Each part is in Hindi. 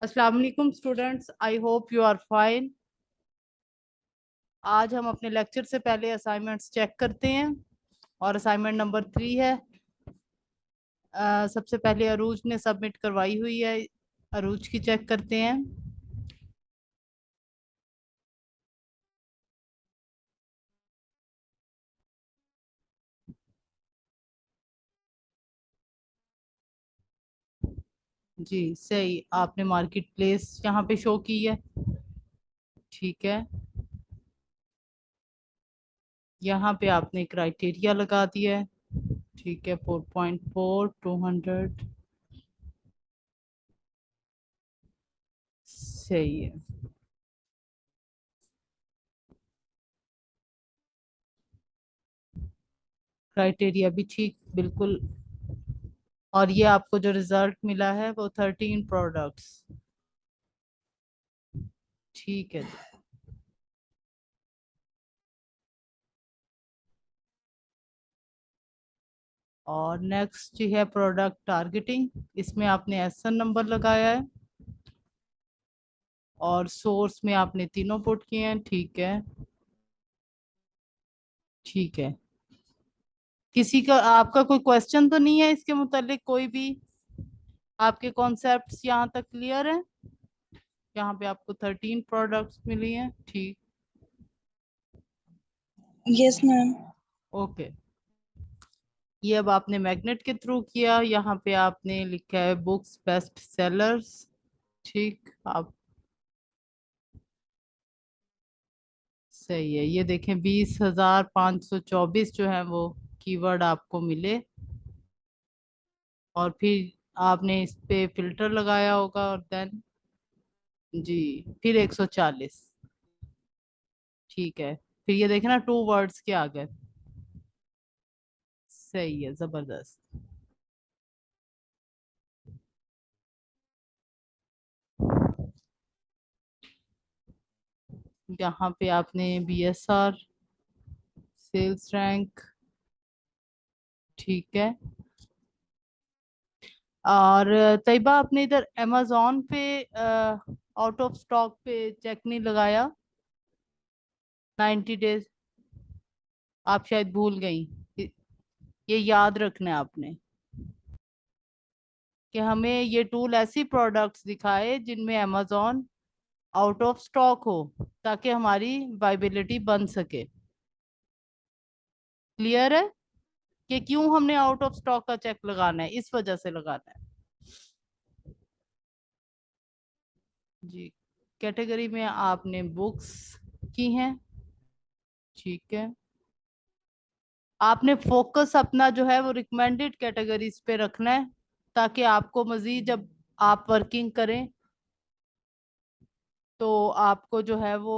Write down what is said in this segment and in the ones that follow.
अस्सलाम वालेकुम students, I hope you are fine. आज हम अपने लेक्चर से पहले असाइनमेंट्स चेक करते हैं और असाइनमेंट नंबर 3 है। सबसे पहले अरूज ने सबमिट करवाई हुई है, अरूज की चेक करते हैं। जी सही, आपने मार्केट प्लेस यहाँ पे शो की है। ठीक है, यहाँ पे आपने क्राइटेरिया लगा दिया है। ठीक है, 4.4 200 सही है। क्राइटेरिया भी ठीक बिल्कुल। और ये आपको जो रिजल्ट मिला है वो 13 प्रोडक्ट्स। ठीक है जी। और नेक्स्ट जी है प्रोडक्ट टारगेटिंग। इसमें आपने एसएन नंबर लगाया है और सोर्स में आपने तीनों पुट किए हैं। ठीक है, ठीक है। किसी का आपका कोई क्वेश्चन तो नहीं है इसके मुतालिक? कोई भी आपके कॉन्सेप्ट्स यहाँ तक क्लियर है? यहाँ पे आपको 13 प्रोडक्ट्स मिली हैं। ठीक, यस मैम। ओके। ये अब आपने मैग्नेट के थ्रू किया। यहाँ पे आपने लिखा है बुक्स बेस्ट सेलर्स। ठीक, आप सही है। ये देखें 20,524 जो है वो कीवर्ड आपको मिले। और फिर आपने इस पे फिल्टर लगाया होगा और देन जी फिर 140। ठीक है, फिर ये देखें ना 2 वर्ड्स के आ गए। सही है, जबरदस्त। यहाँ पे आपने बीएसआर सेल्स रैंक। ठीक है। और तैयबा आपने इधर amazon पे आउट ऑफ स्टॉक पे चेक नहीं लगाया? 90 डेज आप शायद भूल गई। ये याद रखना है आपने कि हमें ये टूल ऐसी प्रोडक्ट्स दिखाए जिनमें amazon आउट ऑफ स्टॉक हो, ताकि हमारी वाइबिलिटी बन सके। क्लियर है कि क्यों हमने आउट ऑफ स्टॉक का चेक लगाना है? इस वजह से लगाना है जी। कैटेगरी में आपने बुक्स की हैं। ठीक है, आपने फोकस अपना जो है वो रिकमेंडेड कैटेगरीज पे रखना है, ताकि आपको मजीद जब आप वर्किंग करें तो आपको जो है वो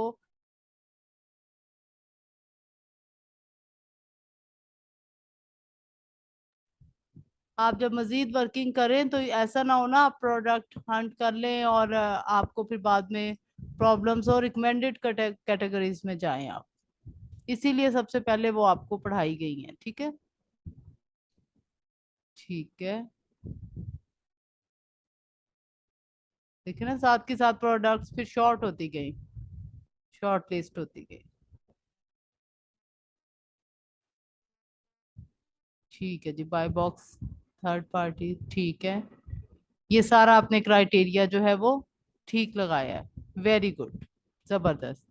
आप जब मजीद वर्किंग करें तो ऐसा ना हो ना आप प्रोडक्ट हंट कर लें और आपको फिर बाद में प्रॉब्लम्स और रिकमेंडेड कैटेगरीज में जाएं आप। इसीलिए सबसे पहले वो आपको पढ़ाई गई है। ठीक है, ठीक है। देखिए ना, साथ के साथ प्रोडक्ट्स फिर शॉर्ट होती गई, शॉर्ट लिस्ट होती गई। ठीक है जी, बाय बॉक्स थर्ड पार्टी। ठीक है, ये सारा आपने क्राइटेरिया जो है वो ठीक लगाया है। वेरी गुड, जबरदस्त।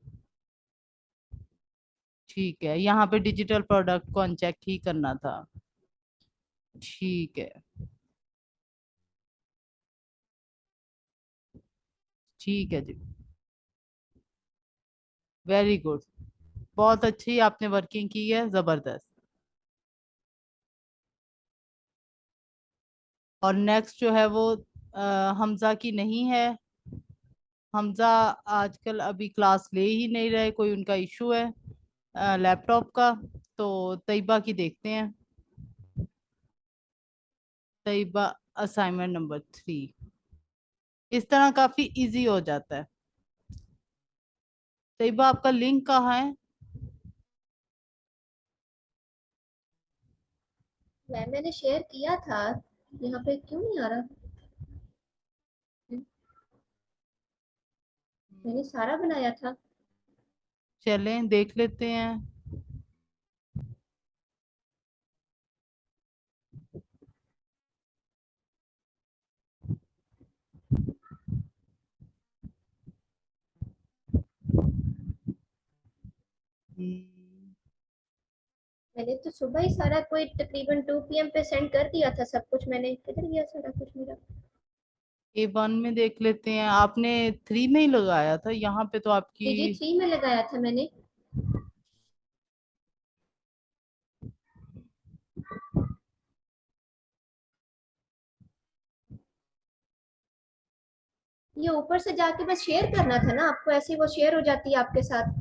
ठीक है, यहाँ पे डिजिटल प्रोडक्ट को अनचेक ही करना था। ठीक है, ठीक है जी, वेरी गुड। बहुत अच्छी आपने वर्किंग की है, जबरदस्त। और नेक्स्ट जो है वो हमजा की नहीं है। हमजा आजकल अभी क्लास ले ही नहीं रहे, कोई उनका इशू है लैपटॉप का। तो तैयबा की देखते हैं। Tayyaba assignment number 3। इस तरह काफी इजी हो जाता है। तैयबा आपका लिंक कहाँ है? मैम मैंने शेयर किया था। यहाँ पे क्यों नहीं आ रहा? मैंने सारा बनाया था। चलें देख लेते हैं। हम्म, मैंने तो सुबह ही सारा कोई तकरीबन 2 PM पे सेंड कर दिया था सब कुछ। मैंने किधर गया सारा कुछ मेरा? A1 में देख लेते हैं। आपने 3 में ही लगाया था, यहाँ पे तो आपकी। जी जी, 3 में लगाया था मैंने। ये ऊपर से जाके बस शेयर करना था ना आपको, ऐसे ही वो शेयर हो जाती है आपके साथ।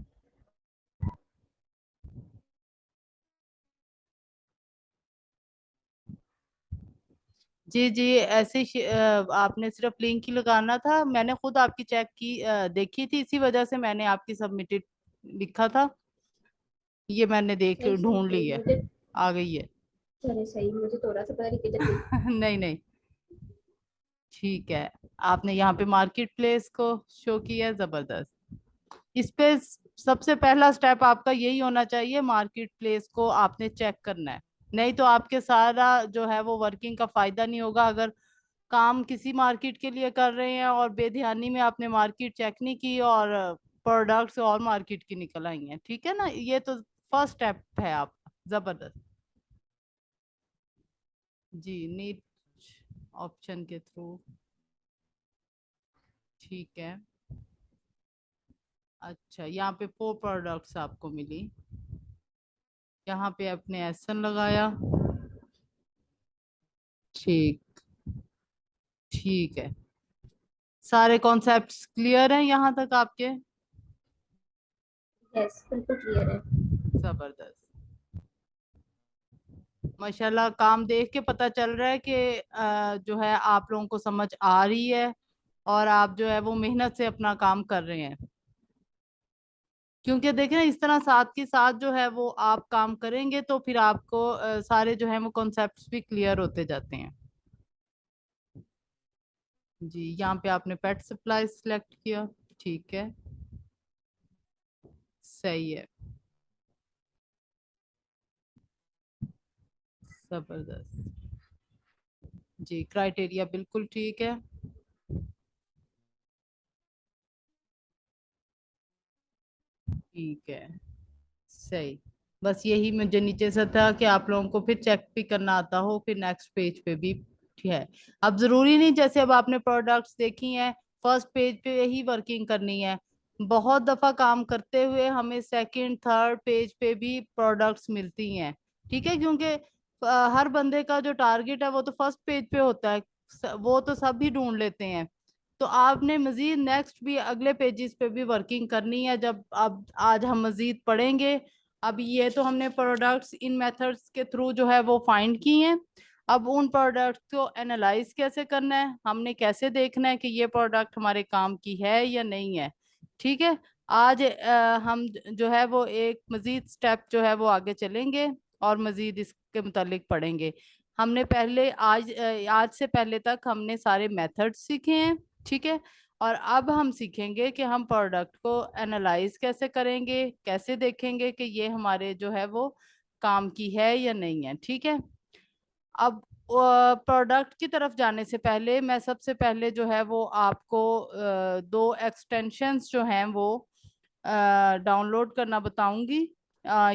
जी जी, ऐसे आपने सिर्फ लिंक ही लगाना था। मैंने खुद आपकी चेक की, देखी थी, इसी वजह से मैंने आपकी सबमिटेड लिखा था। ये मैंने देख सही सही ढूंढ ली सही है, मुझे। आ गई है। चले सही, मुझे थोड़ा सा पता नहीं किधर गई। नहीं नहीं, ठीक है। आपने यहाँ पे मार्केट प्लेस को शो किया, जबरदस्त। इस पे सबसे पहला स्टेप आपका यही होना चाहिए, मार्केट प्लेस को आपने चेक करना है। नहीं तो आपके सारा जो है वो वर्किंग का फायदा नहीं होगा। अगर काम किसी मार्केट के लिए कर रहे हैं और बेध्यानी में आपने मार्केट चेक नहीं की और प्रोडक्ट्स और मार्केट की निकल आई हैं, ठीक है ना, ये तो फर्स्ट स्टेप है आपका, जबरदस्त। जी, नीट ऑप्शन के थ्रू, ठीक है। अच्छा, यहाँ पे 4 प्रोडक्ट्स आपको मिली। यहाँ पे आपने एसन लगाया। ठीक, ठीक है। सारे कॉन्सेप्ट्स क्लियर हैं यहाँ तक आपके? यस, बिल्कुल क्लियर है। जबरदस्त, माशाल्लाह। काम देख के पता चल रहा है कि जो है आप लोगों को समझ आ रही है, और आप जो है वो मेहनत से अपना काम कर रहे हैं। क्योंकि देखें ना, इस तरह साथ के साथ जो है वो आप काम करेंगे तो फिर आपको सारे जो है वो कॉन्सेप्ट्स भी क्लियर होते जाते हैं। जी, यहाँ पे आपने पेट सप्लाई सिलेक्ट किया, ठीक है, सही है, जबरदस्त। जी, क्राइटेरिया बिल्कुल ठीक है। ठीक है, सही। बस यही मुझे नीचे से था कि आप लोगों को फिर चेक भी करना आता हो, फिर नेक्स्ट पेज पे भी। ठीक है। अब जरूरी नहीं, जैसे अब आपने प्रोडक्ट्स देखी हैं, फर्स्ट पेज पे यही वर्किंग करनी है। बहुत दफा काम करते हुए हमें सेकंड थर्ड पेज पे भी प्रोडक्ट्स मिलती हैं। ठीक है, क्योंकि हर बंदे का जो टारगेट है वो तो फर्स्ट पेज पे होता है। वो तो सब ही ढूंढ लेते हैं। तो आपने मजीद नेक्स्ट भी अगले पेजेस पे भी वर्किंग करनी है। जब अब आज हम मजीद पढ़ेंगे। अब ये तो हमने प्रोडक्ट्स इन मेथड्स के थ्रू जो है वो फाइंड की हैं। अब उन प्रोडक्ट्स को एनालाइज कैसे करना है, हमने कैसे देखना है कि ये प्रोडक्ट हमारे काम की है या नहीं है। ठीक है। आज हम जो है वो एक मजीद स्टेप जो है वो आगे चलेंगे और मजीद इसके मुतालिक पढ़ेंगे। हमने पहले आज से पहले तक हमने सारे मेथड्स सीखे हैं। ठीक है। और अब हम सीखेंगे कि हम प्रोडक्ट को एनालाइज कैसे करेंगे, कैसे देखेंगे कि ये हमारे जो है वो काम की है या नहीं है। ठीक है। अब प्रोडक्ट की तरफ जाने से पहले मैं सबसे पहले जो है वो आपको 2 एक्सटेंशंस जो हैं वो डाउनलोड करना बताऊंगी।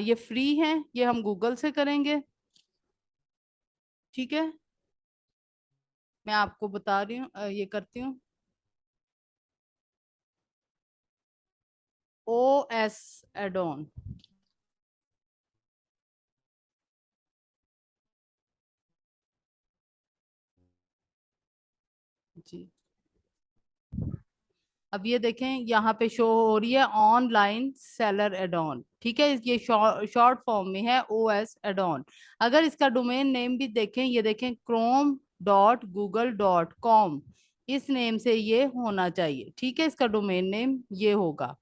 ये फ्री हैं, ये हम गूगल से करेंगे। ठीक है। मैं आपको बता रही हूँ, ये करती हूँ। OS एडोन। जी, अब ये देखें यहाँ पे शो हो रही है ऑनलाइन सेलर एडॉन। ठीक है, ये शॉर्ट फॉर्म में है OS एडॉन। अगर इसका डोमेन नेम भी देखें, ये देखें chrome.google.com, इस नेम से ये होना चाहिए। ठीक है, इसका डोमेन नेम ये होगा।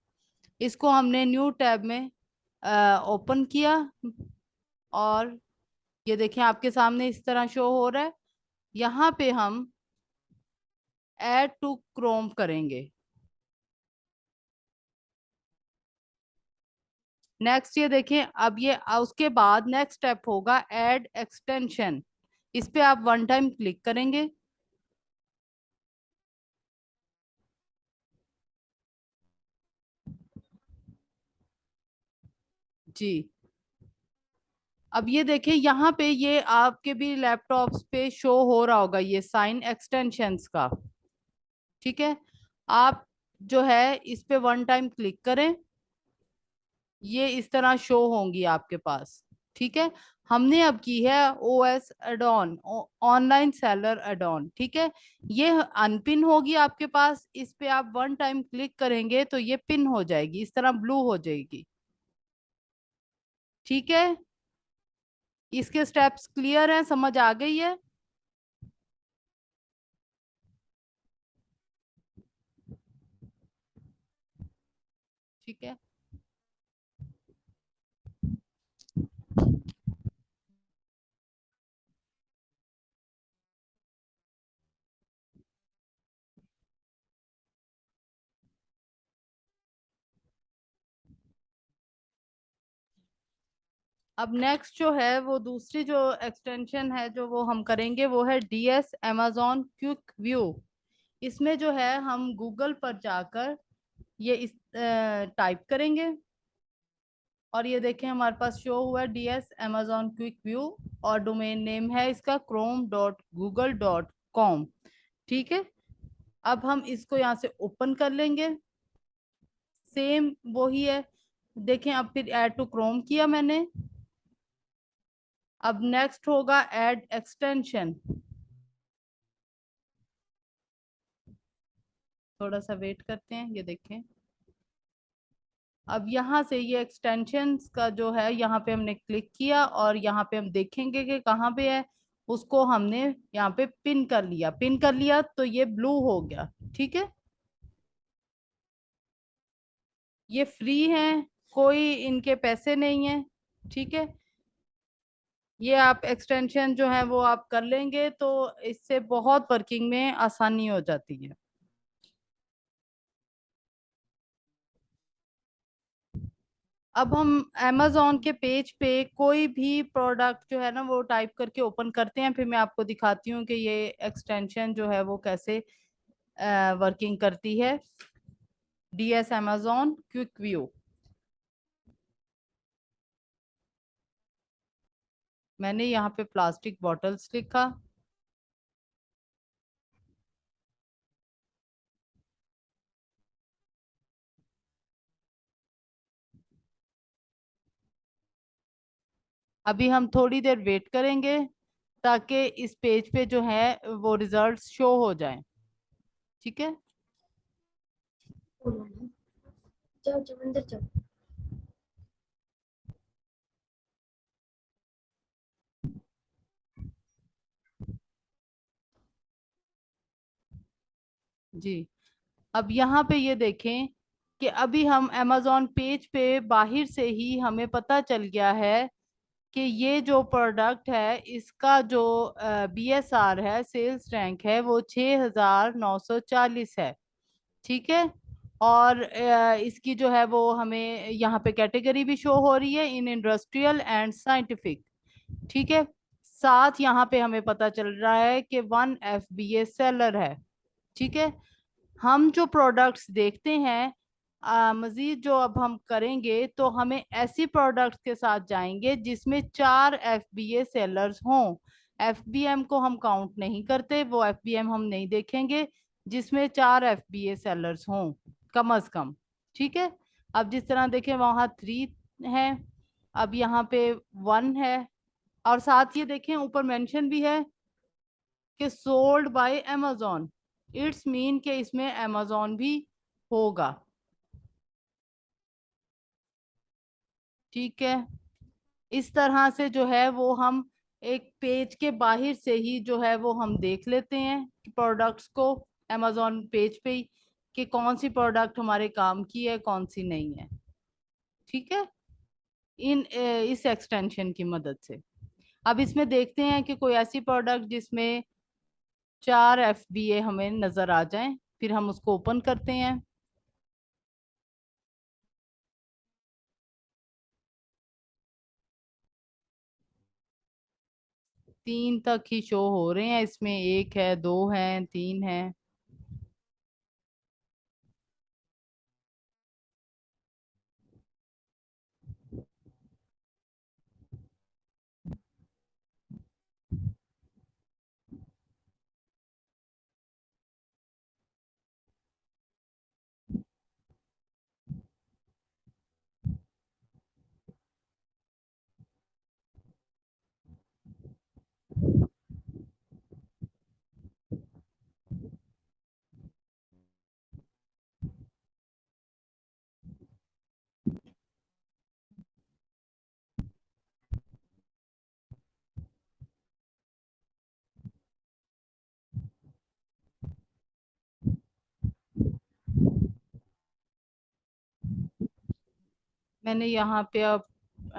इसको हमने न्यू टैब में ओपन किया, और ये देखें आपके सामने इस तरह शो हो रहा है। यहाँ पे हम ऐड टू क्रोम करेंगे। नेक्स्ट ये देखें, अब ये उसके बाद नेक्स्ट स्टेप होगा ऐड एक्सटेंशन। इस पे आप वन टाइम क्लिक करेंगे। जी, अब ये देखिए यहाँ पे ये आपके भी लैपटॉप्स पे शो हो रहा होगा ये साइन एक्सटेंशंस का। ठीक है, आप जो है इस पे वन टाइम क्लिक करें, ये इस तरह शो होंगी आपके पास। ठीक है, हमने अब की है OS add-on, online seller add-on. ठीक है, ये अनपिन होगी आपके पास, इस पे आप वन टाइम क्लिक करेंगे तो ये पिन हो जाएगी, इस तरह ब्लू हो जाएगी। ठीक है, इसके स्टेप्स क्लियर हैं, समझ आ गई है? ठीक है, अब नेक्स्ट जो है वो दूसरी जो एक्सटेंशन है जो वो हम करेंगे वो है डीएस amazon क्विक व्यू। इसमें जो है हम गूगल पर जाकर ये इस टाइप करेंगे और ये देखें हमारे पास शो हुआ है डीएस amazon क्विक व्यू, और डोमेन नेम है इसका chrome.google.com। ठीक है, अब हम इसको यहाँ से ओपन कर लेंगे, सेम वही है। देखें अब फिर ऐड टू क्रोम किया मैंने। अब नेक्स्ट होगा ऐड एक्सटेंशन। थोड़ा सा वेट करते हैं, ये देखें। अब यहाँ से ये एक्सटेंशंस का जो है यहाँ पे हमने क्लिक किया और यहाँ पे हम देखेंगे कि कहाँ पे है, उसको हमने यहाँ पे पिन कर लिया। पिन कर लिया तो ये ब्लू हो गया। ठीक है, ये फ्री हैं, कोई इनके पैसे नहीं है। ठीक है, ये आप एक्सटेंशन जो है वो आप कर लेंगे तो इससे बहुत वर्किंग में आसानी हो जाती है। अब हम amazon के पेज पे कोई भी प्रोडक्ट जो है ना वो टाइप करके ओपन करते हैं, फिर मैं आपको दिखाती हूँ कि ये एक्सटेंशन जो है वो कैसे वर्किंग करती है। डीएस amazon क्विक व्यू, मैंने यहाँ पे प्लास्टिक बॉटल्स लिखा। अभी हम थोड़ी देर वेट करेंगे ताकि इस पेज पे जो है वो रिजल्ट्स शो हो जाएं। ठीक है, जाओ जाओ अंदर जाओ। जी, अब यहाँ पे ये देखें कि अभी हम amazon पेज पे बाहर से ही हमें पता चल गया है कि ये जो प्रोडक्ट है इसका जो BSR है, सेल्स रैंक है, वो 6940 है। ठीक है, और इसकी जो है वो हमें यहाँ पे कैटेगरी भी शो हो रही है इन इंडस्ट्रियल एंड साइंटिफिक। ठीक है, साथ यहाँ पे हमें पता चल रहा है कि 1 FBA सेलर है। ठीक है, हम जो प्रोडक्ट्स देखते हैं मजीद जो अब हम करेंगे तो हमें ऐसी प्रोडक्ट्स के साथ जाएंगे जिसमें 4 FBA सेलर्स हों। FBM को हम काउंट नहीं करते, वो FBM हम नहीं देखेंगे जिसमें 4 FBA सेलर्स हों कम अज कम। ठीक है, अब जिस तरह देखें वहाँ 3 है, अब यहाँ पे 1 है, और साथ ये देखें ऊपर मेंशन भी है कि sold by amazon। It's mean के इसमें amazon भी होगा। ठीक है, इस तरह से जो है वो हम एक पेज के बाहर से ही जो है वो हम देख लेते हैं कि प्रोडक्ट्स को amazon पेज पे ही कि कौन सी प्रोडक्ट हमारे काम की है कौन सी नहीं है। ठीक है, इस एक्सटेंशन की मदद से अब इसमें देखते हैं कि कोई ऐसी प्रोडक्ट जिसमें 4 FBA हमें नजर आ जाए, फिर हम उसको ओपन करते हैं। 3 तक ही शो हो रहे हैं इसमें, 1 है, 2 है, 3 है। मैंने यहाँ पे अब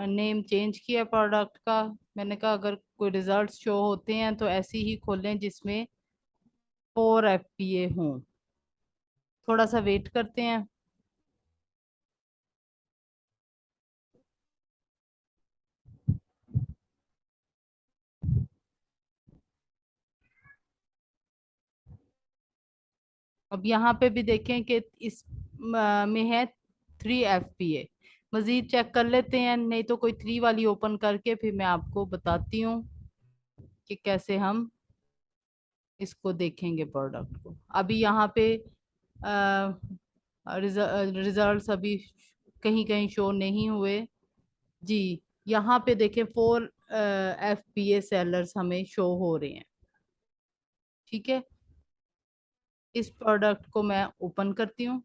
नेम चेंज किया प्रोडक्ट का। मैंने कहा अगर कोई रिजल्ट शो होते हैं तो ऐसे ही खोलें जिसमें 4 FPA हों। थोड़ा सा वेट करते हैं। अब यहाँ पे भी देखें कि इस में है 3 FPA। मजीद चेक कर लेते हैं, नहीं तो कोई 3 वाली ओपन करके फिर मैं आपको बताती हूँ कि कैसे हम इसको देखेंगे प्रोडक्ट को। अभी यहाँ पे रिजल्ट्स अभी कहीं कहीं शो नहीं हुए जी। यहाँ पे देखें 4 FPA सेलर्स हमें शो हो रहे हैं। ठीक है, इस प्रोडक्ट को मैं ओपन करती हूँ।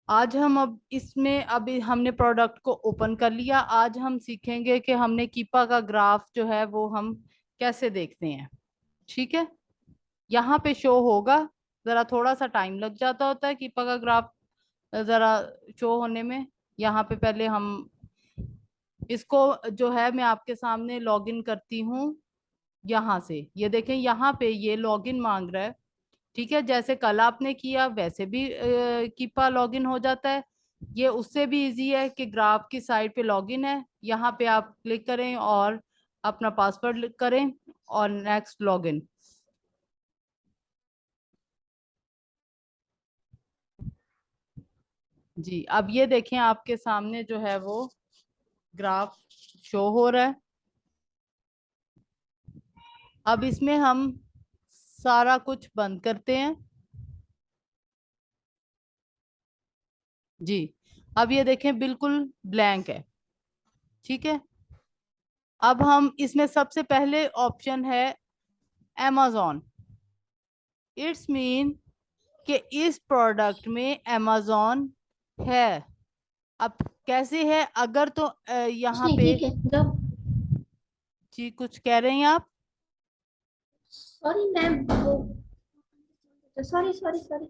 आज हम अब इसमें अभी हमने प्रोडक्ट को ओपन कर लिया। आज हम सीखेंगे कि हमने कीपा का ग्राफ जो है वो हम कैसे देखते हैं। ठीक है, यहाँ पे शो होगा। जरा थोड़ा सा टाइम लग जाता होता है कीपा का ग्राफ जरा शो होने में। यहाँ पे पहले हम इसको जो है मैं आपके सामने लॉगिन करती हूँ। यहाँ से ये देखें, यहाँ पे ये लॉगिन मांग रहा है। ठीक है, जैसे कल आपने किया वैसे भी कीपा लॉगिन हो जाता है। ये उससे भी इजी है कि ग्राफ की साइड पे लॉगिन है, यहाँ पे आप क्लिक करें और अपना पासवर्ड करें और नेक्स्ट लॉगिन। जी, अब ये देखें आपके सामने जो है वो ग्राफ शो हो रहा है। अब इसमें हम सारा कुछ बंद करते हैं जी। अब ये देखें बिल्कुल ब्लैंक है। ठीक है, अब हम इसमें सबसे पहले ऑप्शन है amazon। इट्स मीन कि इस प्रोडक्ट में amazon है। अब कैसे है, अगर तो कुछ यहाँ नहीं, पे ठीक है जाओ। जी कुछ कह रहे हैं आप? सॉरी मैम, वो सॉरी सॉरी सॉरी।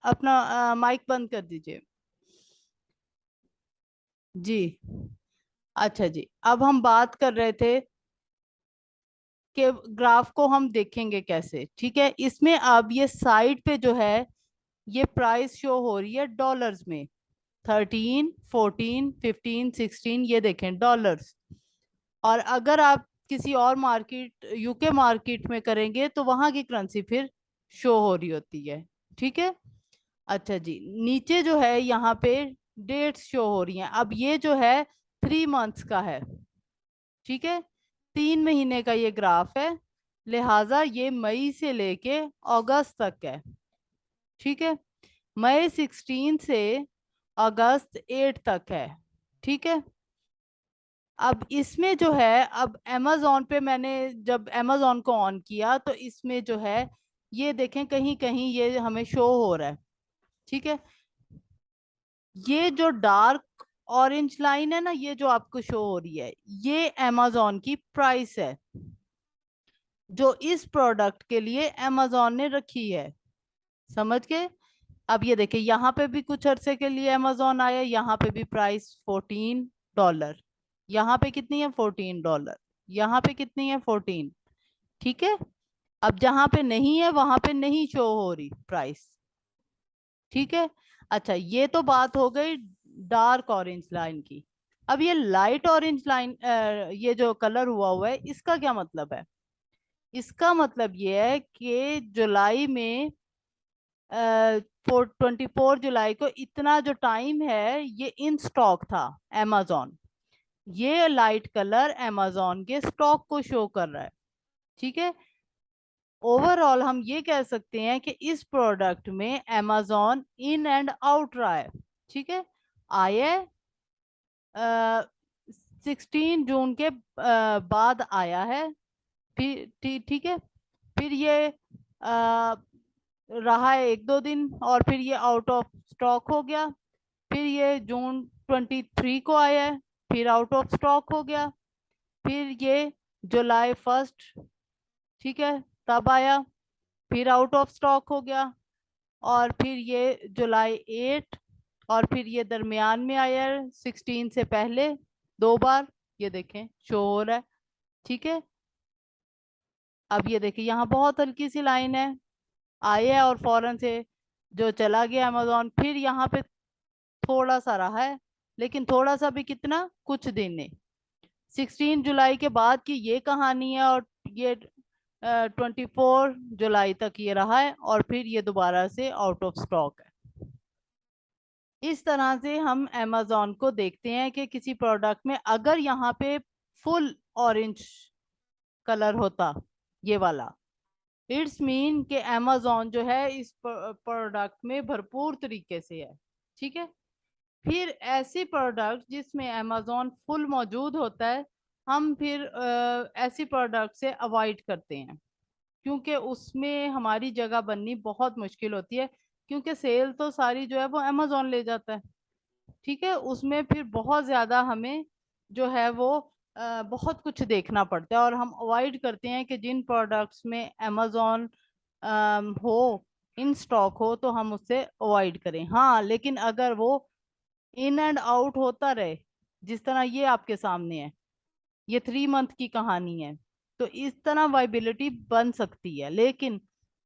अपना माइक बंद कर दीजिए जी। अच्छा जी, अब हम बात कर रहे थे कि ग्राफ को हम देखेंगे कैसे। ठीक है, इसमें अब ये साइड पे जो है ये प्राइस शो हो रही है डॉलर्स में। 13, 14, 15, 16 ये देखें डॉलर्स। और अगर आप किसी और मार्केट यूके मार्केट में करेंगे तो वहां की करेंसी फिर शो हो रही होती है। ठीक है, अच्छा जी, नीचे जो है यहाँ पे डेट्स शो हो रही हैं। अब ये जो है 3 मंथ्स का है। ठीक है, 3 महीने का ये ग्राफ है, लिहाजा ये मई से लेके अगस्त तक है। ठीक है, मई 16 से अगस्त 8 तक है। ठीक है, अब इसमें जो है अब amazon पे मैंने जब amazon को ऑन किया तो इसमें जो है ये देखें कहीं कहीं ये हमें शो हो रहा है। ठीक है, ये जो डार्क ऑरेंज लाइन है ना, ये जो आपको शो हो रही है ये amazon की प्राइस है जो इस प्रोडक्ट के लिए amazon ने रखी है। समझ गए? अब ये देखिए यहाँ पे भी कुछ अरसे के लिए amazon आया, यहाँ पे भी प्राइस $14। यहाँ पे कितनी है $14, यहाँ पे कितनी है 14। ठीक है, अब जहां पे नहीं है वहां पे नहीं शो हो रही प्राइस, ठीक है। अच्छा, ये तो बात हो गई डार्क ऑरेंज लाइन की। अब ये लाइट ऑरेंज लाइन, ये जो कलर हुआ है, इसका क्या मतलब है? इसका मतलब ये है कि जुलाई में 24 जुलाई को इतना जो टाइम है ये इन स्टॉक था amazon। ये लाइट कलर amazon के स्टॉक को शो कर रहा है, ठीक है। ओवरऑल हम ये कह सकते हैं कि इस प्रोडक्ट में amazon इन एंड आउट रहा है, ठीक है। आए 16 जून के बाद आया है, फिर ठीक है। फिर ये रहा है 1-2 दिन और फिर ये आउट ऑफ स्टॉक हो गया। फिर ये जून 23 को आया है, फिर आउट ऑफ स्टॉक हो गया। फिर ये जुलाई 1, ठीक है, तब आया, फिर आउट ऑफ स्टॉक हो गया। और फिर ये जुलाई 8, और फिर ये दरमियान में आया है 16 से पहले 2 बार, ये देखें शो हो रहा है, ठीक है। अब ये देखिए यहाँ बहुत हल्की सी लाइन है, आया और फौरन से जो चला गया अमेजोन। फिर यहाँ पे थोड़ा सा रहा है, लेकिन थोड़ा सा भी कितना, कुछ दिन ने। 16 जुलाई के बाद की ये कहानी है, और ये 24 जुलाई तक ये रहा है, और फिर ये दोबारा से आउट ऑफ स्टॉक है। इस तरह से हम अमेजोन को देखते हैं कि किसी प्रोडक्ट में अगर यहाँ पे फुल ऑरेंज कलर होता, ये वाला, इट्स मीन कि अमेजोन जो है इस प्रोडक्ट में भरपूर तरीके से है, ठीक है। फिर ऐसी प्रोडक्ट जिसमें अमेजोन फुल मौजूद होता है, हम फिर ऐसी प्रोडक्ट से अवॉइड करते हैं, क्योंकि उसमें हमारी जगह बननी बहुत मुश्किल होती है, क्योंकि सेल तो सारी जो है वो अमेजोन ले जाता है, ठीक है। उसमें फिर बहुत ज्यादा हमें जो है वो बहुत कुछ देखना पड़ता है, और हम अवॉइड करते हैं कि जिन प्रोडक्ट्स में अमेजोन हो, इन स्टॉक हो, तो हम उससे अवॉइड करें। हाँ, लेकिन अगर वो इन एंड आउट होता रहे, जिस तरह ये आपके सामने है, ये 3 मंथ की कहानी है, तो इस तरह वाइबिलिटी बन सकती है। लेकिन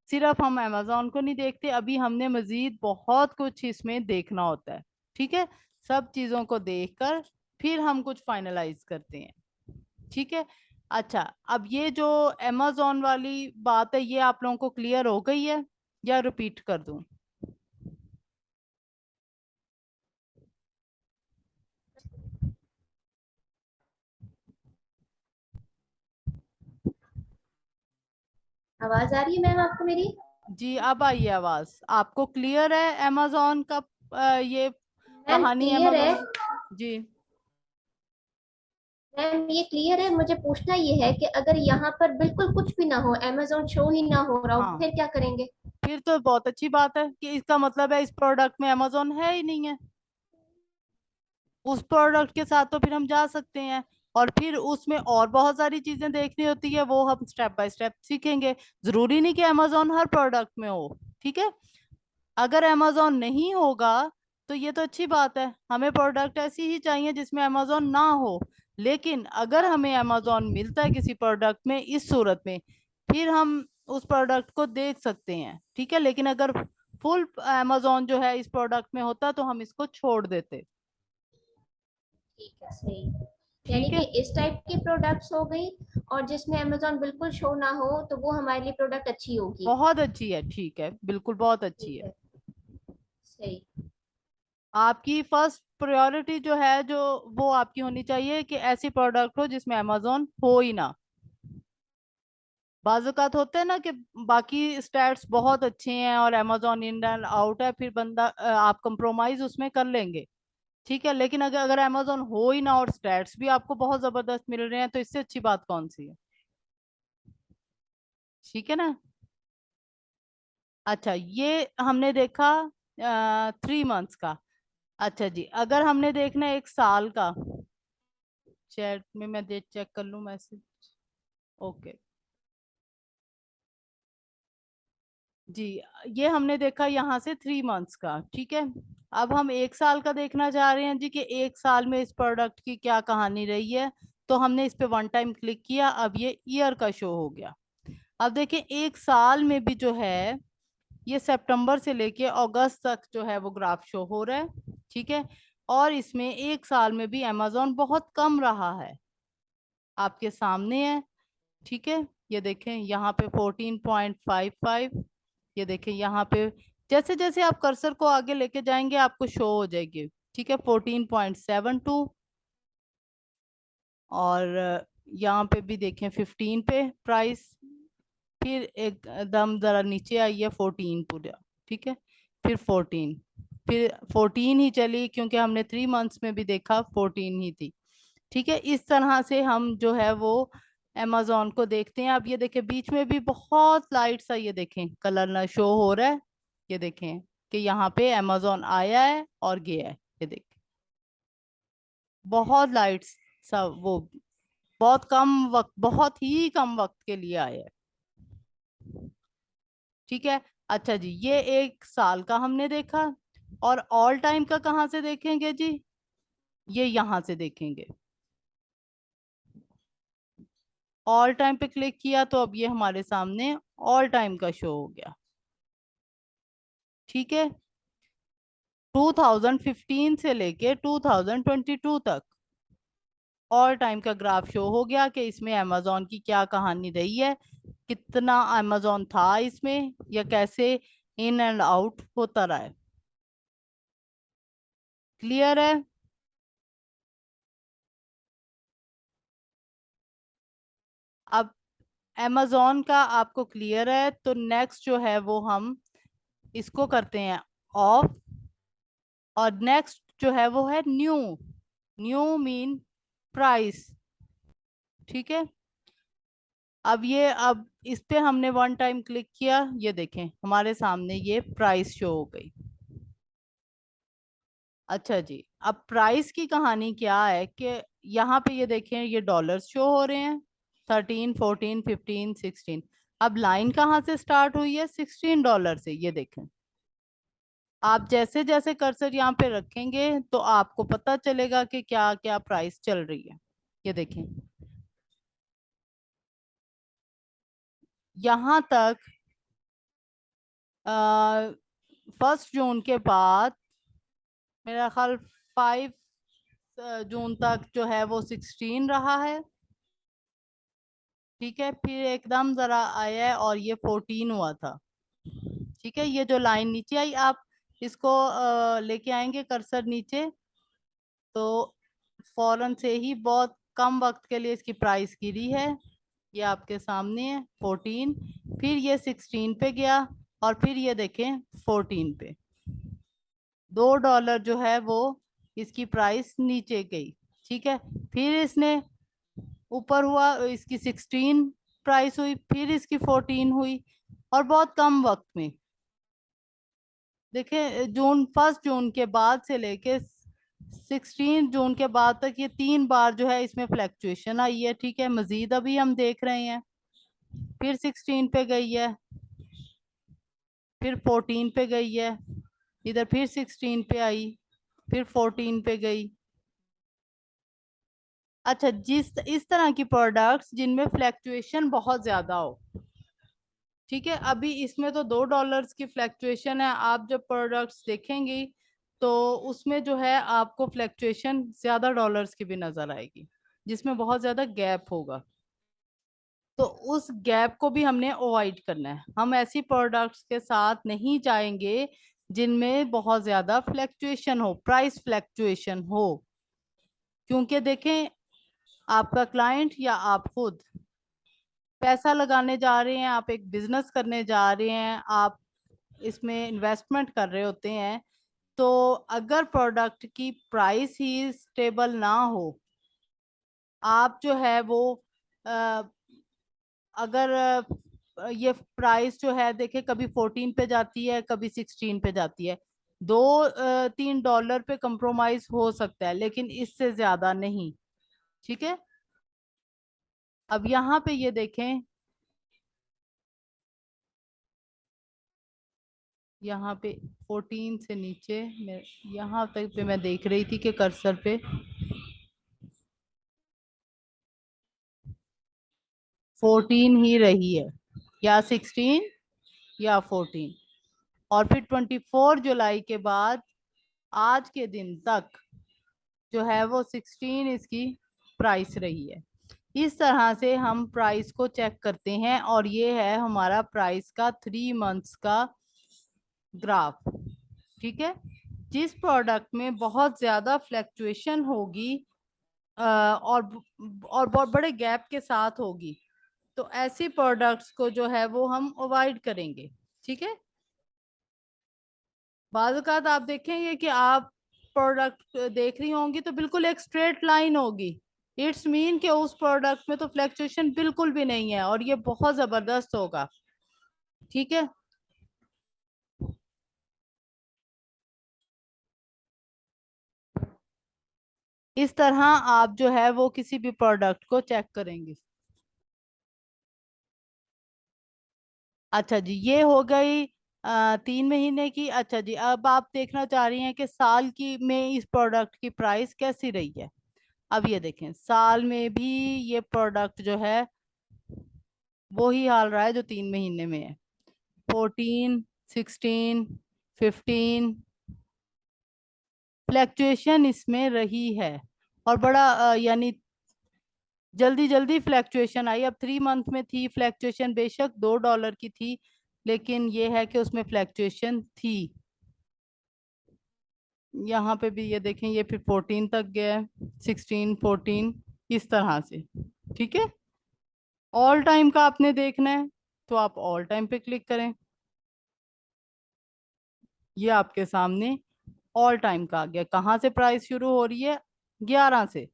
सिर्फ हम अमेजोन को नहीं देखते, अभी हमने मजीद बहुत कुछ इसमें देखना होता है, ठीक है। सब चीजों को देखकर फिर हम कुछ फाइनलाइज करते हैं, ठीक है। अच्छा, अब ये जो अमेजोन वाली बात है, ये आप लोगों को क्लियर हो गई है या रिपीट कर दूं? आवाज आ रही है मैम आपको मेरी? जी, अब आई आवाज। आपको क्लियर है अमेजोन का ये मैम कहानी क्लियर है। अमेजोन? जी। मैम ये क्लियर है, मुझे पूछना ये है कि अगर यहाँ पर बिल्कुल कुछ भी ना हो, अमेजोन शो ही ना हो रहा हो, हाँ, फिर क्या करेंगे? फिर तो बहुत अच्छी बात है कि इसका मतलब है इस प्रोडक्ट में अमेजोन है ही नहीं है। उस प्रोडक्ट के साथ तो फिर हम जा सकते हैं, और फिर उसमें और बहुत सारी चीजें देखनी होती है, वो हम स्टेप बाय स्टेप सीखेंगे। जरूरी नहीं कि अमेजोन हर प्रोडक्ट में हो, ठीक है। अगर अमेजोन नहीं होगा तो ये तो अच्छी बात है, हमें प्रोडक्ट ऐसी ही चाहिए जिसमें अमेजोन ना हो। लेकिन अगर हमें अमेजोन मिलता है किसी प्रोडक्ट में इस सूरत में, फिर हम उस प्रोडक्ट को देख सकते हैं, ठीक है। लेकिन अगर फुल अमेजोन जो है इस प्रोडक्ट में होता तो हम इसको छोड़ देते, ठीक है, सही। यानी ठीक कि है। इस टाइप की प्रोडक्ट्स हो गई, और जिसमें अमेजोन बिल्कुल शो ना हो तो वो हमारे लिए प्रोडक्ट अच्छी होगी। बहुत अच्छी है, ठीक है, बिल्कुल बहुत अच्छी ठीक है। है, सही। आपकी फर्स्ट प्रायोरिटी जो है, जो वो आपकी होनी चाहिए कि ऐसी प्रोडक्ट हो जिसमें अमेजोन हो ही ना। बाजुकात होते हैं ना कि बाकी स्टैट्स बहुत अच्छे हैं और अमेजोन इन एंड आउट है, फिर बंदा आप कंप्रोमाइज उसमें कर लेंगे, ठीक है। लेकिन अगर अगर अमेजोन हो ही ना और स्टैट्स भी आपको बहुत जबरदस्त मिल रहे हैं, तो इससे अच्छी बात कौन सी है, ठीक है ना। अच्छा, ये हमने देखा 3 मंथ्स का। अच्छा जी, अगर हमने देखना है 1 साल का, चैट में मैं देख चेक कर लूं मैसेज। ओके जी, ये हमने देखा यहाँ से 3 मंथ्स का, ठीक है। अब हम 1 साल का देखना चाह रहे हैं जी, कि 1 साल में इस प्रोडक्ट की क्या कहानी रही है। तो हमने इस पे वन टाइम क्लिक किया, अब ये ईयर का शो हो गया। अब देखें एक साल में भी जो है, ये सितंबर से लेके अगस्त तक जो है वो ग्राफ शो हो रहा है, ठीक है। और इसमें एक साल में भी अमेजोन बहुत कम रहा है, आपके सामने है, ठीक है। ये देखें यहाँ पे 14.55, ये देखें यहाँ पे जैसे जैसे आप कर्सर को आगे लेके जाएंगे आपको शो हो जाएगी, ठीक है, 14.72। और यहाँ पे भी देखें 15 पे प्राइस, फिर एकदम जरा नीचे आई है 14 पूरा, ठीक है, फिर 14, फिर 14 ही चली क्योंकि हमने 3 मंथ्स में भी देखा 14 ही थी, ठीक है। इस तरह से हम जो है वो amazon को देखते हैं। अब ये देखें बीच में भी बहुत लाइट सा, ये देखें कलर ना शो हो रहा है, ये देखें कि यहाँ पे amazon आया है और गया है, ये देखें बहुत लाइट सा वो, बहुत कम वक्त, बहुत ही कम वक्त के लिए आया है, ठीक है। अच्छा जी, ये एक साल का हमने देखा, और ऑल टाइम का कहाँ से देखेंगे जी, ये यहाँ से देखेंगे। ऑल टाइम पे क्लिक किया तो अब ये हमारे सामने ऑल टाइम का शो हो गया, ठीक है। 2015 से लेके 2022 तक ऑल टाइम का ग्राफ शो हो गया कि इसमें अमेजोन की क्या कहानी रही है, कितना अमेजोन था इसमें, या कैसे इन एंड आउट होता रहा है। क्लियर है? अब amazon का आपको क्लियर है, तो नेक्स्ट जो है वो हम इसको करते हैं ऑफ, और नेक्स्ट जो है वो है न्यू। न्यू मीन प्राइस, ठीक है। अब इस पे हमने वन टाइम क्लिक किया, ये देखें हमारे सामने ये प्राइस शो हो गई। अच्छा जी, अब प्राइस की कहानी क्या है कि यहाँ पे ये देखें ये डॉलर्स शो हो रहे हैं, 13, 14, 15, 16। अब लाइन कहाँ से स्टार्ट हुई है, $16 से, ये देखें। आप जैसे जैसे कर्सर यहाँ पे रखेंगे तो आपको पता चलेगा कि क्या क्या प्राइस चल रही है, ये देखें। यहाँ तक 1 जून के बाद मेरा ख्याल 5 जून तक जो है वो 16 रहा है, ठीक है। फिर एकदम जरा आया है और ये 14 हुआ था, ठीक है। ये जो लाइन नीचे आई, आप इसको लेके आएंगे कर्सर नीचे तो फौरन से ही बहुत कम वक्त के लिए इसकी प्राइस गिरी है, ये आपके सामने है 14, फिर ये 16 पे गया, और फिर ये देखें 14 पे, $2 जो है वो इसकी प्राइस नीचे गई, ठीक है। फिर इसने ऊपर हुआ, इसकी 16 प्राइस हुई, फिर इसकी 14 हुई, और बहुत कम वक्त में। देखिए जून 1 जून के बाद से लेके 16 जून के बाद तक ये 3 बार जो है इसमें फ्लैक्चुएशन आई है, ठीक है। मजीद अभी हम देख रहे हैं, फिर 16 पे गई है, फिर 14 पे गई है, इधर फिर 16 पे आई, फिर 14 पे गई। अच्छा, जिस इस तरह की प्रोडक्ट्स जिनमें फ्लैक्चुएशन बहुत ज्यादा हो, ठीक है। अभी इसमें तो $2 की फ्लैक्चुएशन है, आप जब प्रोडक्ट्स देखेंगी तो उसमें जो है आपको फ्लैक्चुएशन ज्यादा डॉलर्स की भी नजर आएगी, जिसमें बहुत ज्यादा गैप होगा। तो उस गैप को भी हमने अवॉइड करना है, हम ऐसी प्रोडक्ट्स के साथ नहीं जाएंगे जिनमें बहुत ज्यादा फ्लैक्चुएशन हो, प्राइस फ्लैक्चुएशन हो। क्योंकि देखें, आपका क्लाइंट या आप खुद पैसा लगाने जा रहे हैं, आप एक बिजनेस करने जा रहे हैं, आप इसमें इन्वेस्टमेंट कर रहे होते हैं, तो अगर प्रोडक्ट की प्राइस ही स्टेबल ना हो, आप जो है वो अ, अगर ये प्राइस जो है देखे कभी 14 पे जाती है, कभी 16 पे जाती है, 2-3 डॉलर पे कंप्रोमाइज हो सकता है, लेकिन इससे ज्यादा नहीं, ठीक है। अब यहाँ पे ये देखें, यहाँ पे 14 से नीचे यहाँ तक पे मैं देख रही थी कि कर्सर पे 14 ही रही है, या 16 या 14, और फिर 24 जुलाई के बाद आज के दिन तक जो है वो 16 इसकी प्राइस रही है। इस तरह से हम प्राइस को चेक करते हैं, और ये है हमारा प्राइस का 3 मंथ्स का ग्राफ। ठीक है, जिस प्रोडक्ट में बहुत ज्यादा फ्लैक्चुएशन होगी और बहुत बड़े गैप के साथ होगी, तो ऐसी प्रोडक्ट्स को जो है वो हम अवॉइड करेंगे। ठीक है, बाज़ औक़ात आप देखेंगे कि आप प्रोडक्ट देख रही होंगी तो बिल्कुल एक स्ट्रेट लाइन होगी, इट्स मीन कि उस प्रोडक्ट में तो फ्लैक्चुएशन बिल्कुल भी नहीं है और ये बहुत जबरदस्त होगा। ठीक है, इस तरह आप जो है वो किसी भी प्रोडक्ट को चेक करेंगे। अच्छा जी, ये हो गई 3 महीने की। अच्छा जी, अब आप देखना चाह रही हैं कि साल की में इस प्रोडक्ट की प्राइस कैसी रही है। अब ये देखें, साल में भी ये प्रोडक्ट जो है वो ही हाल रहा है जो 3 महीने में है। 14, 16, 15 फ्लैक्चुएशन इसमें रही है, और बड़ा यानी जल्दी जल्दी फ्लैक्चुएशन आई। अब 3 मंथ में थी फ्लैक्चुएशन, बेशक $2 की थी, लेकिन ये है कि उसमें फ्लैक्चुएशन थी। यहाँ पे भी ये देखें, ये फिर 14 तक गया, 16, 14, इस तरह से। ठीक है, ऑल टाइम का आपने देखना है तो आप ऑल टाइम पे क्लिक करें। ये आपके सामने ऑल टाइम का आ गया। कहाँ से प्राइस शुरू हो रही है? 11 से।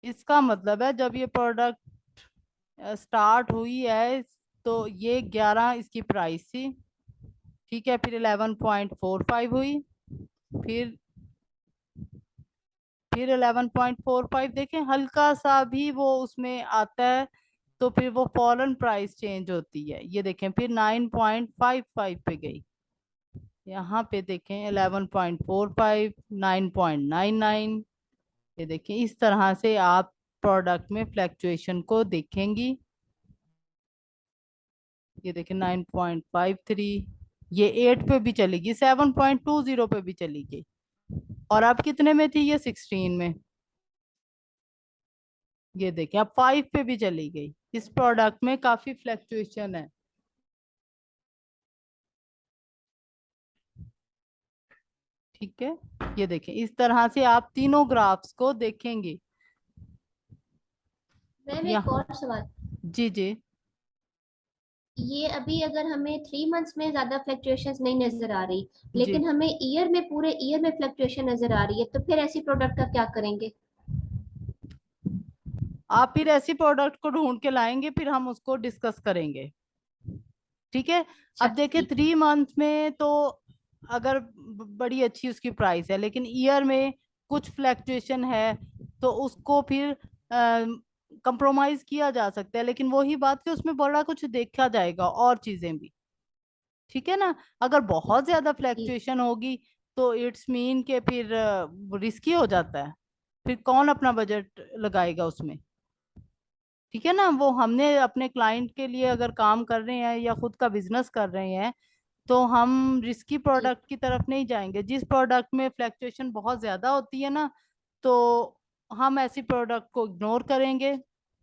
इसका मतलब है जब ये प्रोडक्ट स्टार्ट हुई है तो ये 11 इसकी प्राइस थी। ठीक है, फिर 11.45 हुई, फिर 11.45। देखें, हल्का सा भी वो उसमें आता है तो फिर वो फॉरन प्राइस चेंज होती है। ये देखें, फिर 9.55 पे गई। यहाँ पे देखें 11.45, 9.99। ये देखें, इस तरह से आप प्रोडक्ट में फ्लैक्चुएशन को देखेंगी। ये देखें 9.53, ये 8 पे भी चली गई, 7.20 पे भी चली गई, और अब कितने में थी? ये 16 में। ये देखें अब 5 पे भी चली गई। इस प्रोडक्ट में काफी फ्लैक्चुएशन है। ठीक है, ये देखें, इस तरह से आप तीनों ग्राफ्स को देखेंगे। मैम एक यहाँ, और सवाल। जी जी। ये अभी अगर हमें 3 मंथ्स में ज्यादा फ्लक्चुएशंस नहीं नजर आ रही, जी, लेकिन हमें ईयर में, पूरे ईयर में फ्लक्चुएशन नजर आ रही है, तो फिर ऐसी प्रोडक्ट का क्या करेंगे? आप फिर ऐसी प्रोडक्ट को ढूंढ के लाएंगे, फिर हम उसको डिस्कस करेंगे। ठीक है, अच्छा अब देखिए ठीक है। 3 मंथ में तो अगर बड़ी अच्छी उसकी प्राइस है, लेकिन ईयर में कुछ फ्लैक्चुएशन है तो उसको फिर कंप्रोमाइज किया जा सकता है, लेकिन वही बात कि उसमें बड़ा कुछ देखा जाएगा और चीजें भी। ठीक है ना, अगर बहुत ज्यादा ठीक। फ्लैक्चुएशन होगी तो इट्स मीन के फिर रिस्की हो जाता है, फिर कौन अपना बजट लगाएगा उसमें। ठीक है ना, वो हमने अपने क्लाइंट के लिए अगर काम कर रहे हैं या खुद का बिजनेस कर रहे हैं तो हम रिस्की जी। प्रोडक्ट की तरफ नहीं जाएंगे। जिस प्रोडक्ट में फ्लैक्चुएशन बहुत ज्यादा होती है ना, तो हम ऐसी प्रोडक्ट को इग्नोर करेंगे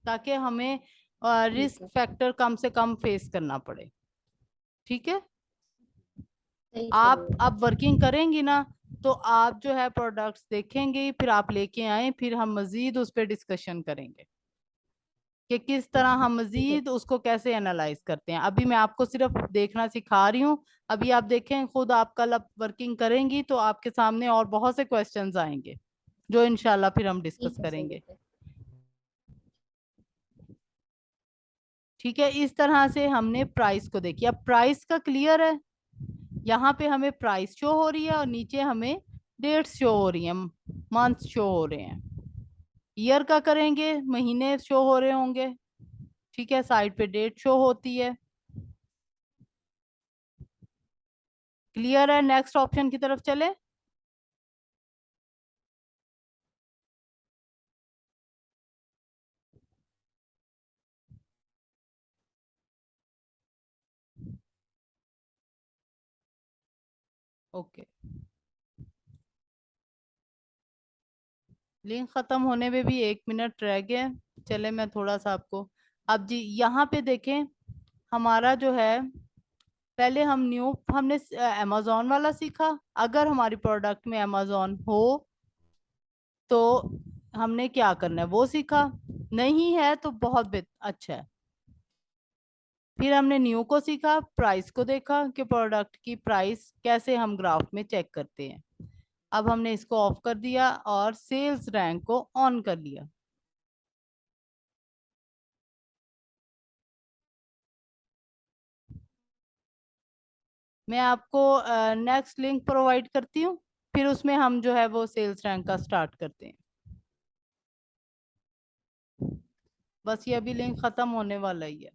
ताकि हमें ठीक रिस्क है। फैक्टर कम से कम फेस करना पड़े। ठीक है, सही आप चलेगा। अब वर्किंग करेंगी ना, तो आप जो है प्रोडक्ट्स देखेंगे, फिर आप लेके आए, फिर हम मजीद उस पर डिस्कशन करेंगे कि किस तरह हम ठीक है। मजीद उसको कैसे एनालाइज करते हैं। अभी मैं आपको सिर्फ देखना सिखा रही हूँ। अभी आप देखें, खुद आप कल अब वर्किंग करेंगी तो आपके सामने और बहुत से क्वेश्चंस आएंगे जो इंशाल्लाह फिर हम डिस्कस ठीक है, सही करेंगे। है। ठीक है, इस तरह से हमने प्राइस को देखी। अब प्राइस का क्लियर है, यहाँ पे हमें प्राइस शो हो रही है और नीचे हमें डेट्स शो हो रही हैं, मंथ शो हो रहे हैं। ईयर का करेंगे, महीने शो हो रहे होंगे। ठीक है, साइड पे डेट शो होती है। क्लियर है, नेक्स्ट ऑप्शन की तरफ चले। ओके, लिंक खत्म होने में भी 1 मिनट रह गया। चले मैं थोड़ा सा आपको, अब जी यहाँ पे देखें, हमारा जो है, पहले हमने अमेजोन वाला सीखा। अगर हमारी प्रोडक्ट में अमेजोन हो तो हमने क्या करना है वो सीखा, नहीं है तो बहुत अच्छा है। फिर हमने न्यू को सीखा, प्राइस को देखा कि प्रोडक्ट की प्राइस कैसे हम ग्राफ में चेक करते हैं। अब हमने इसको ऑफ कर दिया और सेल्स रैंक को ऑन कर लिया। मैं आपको नेक्स्ट लिंक प्रोवाइड करती हूँ, फिर उसमें हम जो है वो सेल्स रैंक का स्टार्ट करते हैं। बस ये अभी लिंक खत्म होने वाला ही है।